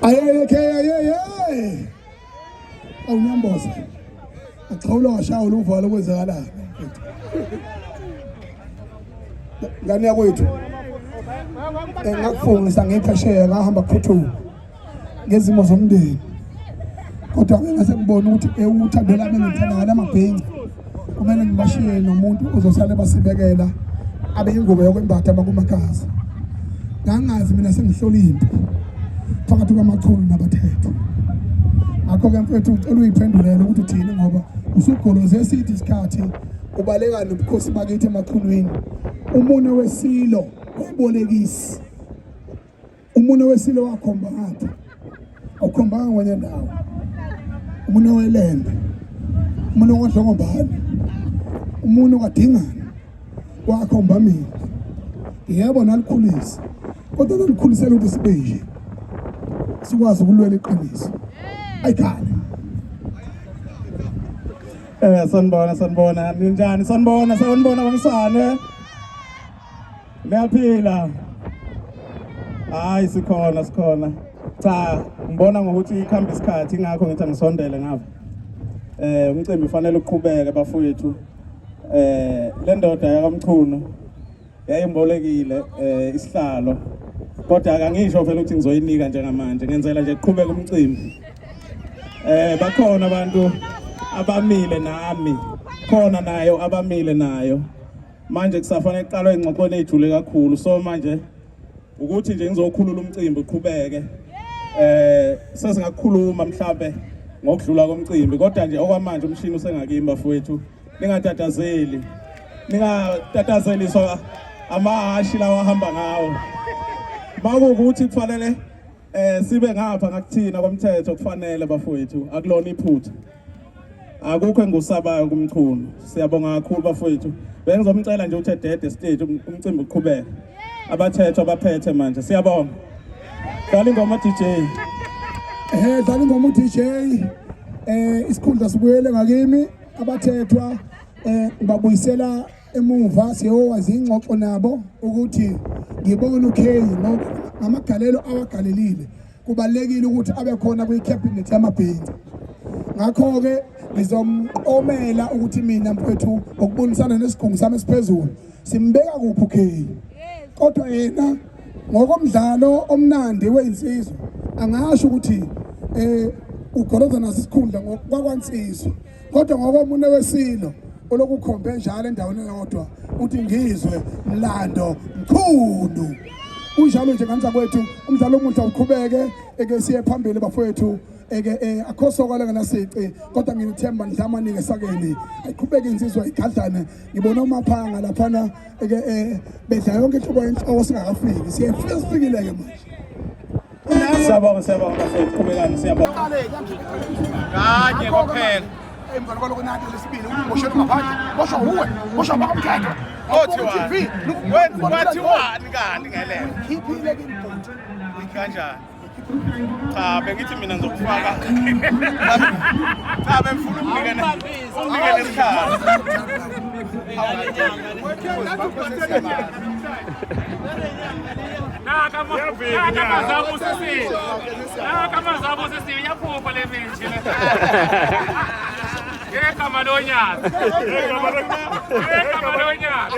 Ayeke awunyamboza achawula washawula uvalo kwenzakalayo ngani yakwethu ngakufungisa ngephesheya ngahamba kuphuthu ngezimo zomndeni kodwa ngase ngibona ukuthi uthando lami ngithanda ngala mabhenci kumele ngibashiye nomuntu uzosala basibekela abe ingubo yokwembatha bakumakhaza ngangazi mina sengihlola impi phakathi kwamaqhulu nabathetho akho-ke mfethu ucela uyiphendulele ukuthi uthini ngoba usugoloze esithi isikhathi ubaleka nobukhosi bakithi emaqhulwini umune wesilo ubolekisi umune wesilo wakhomba ngapha awukhombanga kwenye ndawo umune welembe umune wadlongombani umune kadingana wakhomba mina yebo nalikhulisa kodwa nalikhulisela ukuthi sibe nje sikwazi ukulwela iqiniso ayikhale sanibona ninjani sanibona bamsane niyaphila hayi sikhona cha ngibona ngokuthi ikhamba isikhathi ingakho ngithi ngisondele ngapha umcimbi ufanele uqhubeke bafowethu le ndoda yakamchunu yayimbolekile isihlalo kodwa akangisho phela ukuthi ngizoyinika njengamanje ngenzela nje uqhubeka umcimbi bakhona abantu abamile nami khona nayo abamile nayo manje kusafanele kuqalwe ingxoxo ejule kakhulu so manje ukuthi nje ngizokhulula umcimbi uqhubeke sesingakhuluma mhlambe ngokudlula komcimbi kodwa nje okwamanje umshini usengakimi bafowethu ningatatazeliswa amahashi lawa ahamba ngawo bakuthi kufanele sibe ngapha ngakuthina komthetho kufanele bafowethu akulona iphutha akukho engusabayo kumchunu siyabonga kakhulu bafowethu bengizomcela nje ukuthi dede stage umcimbi uqhubeke abathetho abaphethe manje siyabonga dlala ingoma DJ dlala ingoma DJ isikhundla sibuyele ngakimi abathethwa ngibabuyisela emuva siyowazi ingxoxo nabo ukuthi ngibona uKay ngamagalelo awagalelile kubalekile ukuthi abe khona kwi-cabinet yamabhenci ngakho-ke ngizomqomela ukuthi mina mfethu ngokubonisana nesigungu sami esiphezulu simbeka kuphi uKay kodwa yena ngokomdlalo omnandi weinsizwa angasho ukuthi ugoloza naso isikhundla ngokwakwansizwa kodwa ngokomunye wesilo olokukhombe njalo endaweni eyodwa uthi ngizwe mlando mkhulu unjalo nje kanza kwethu umdlalo omuntu awuqhubeke eke siye phambili bafowethu eke akhosoka nasici kodwa ngithemba ndlamanike sakeni ayiqhubeke insizwa igadlane ngibona umaphanga laphana eke bedla yonke inhlobo yenhloko singakafiki sifikile ke manje siyabonga bafowethu qhubekani siyabonga kanye kuphela emva kwalokho nathi lesibili uboshela ngaphandle bosho uwe bosho bakamthatha wathiwani kanti ngelelo khiphile ke imputhu kanjani cha bengithi mina ngizokufaka cha bengifuna ukunikene isikhathi kama zabo sisi yaphupha le benchi Kamalonyas. Kamalonyas.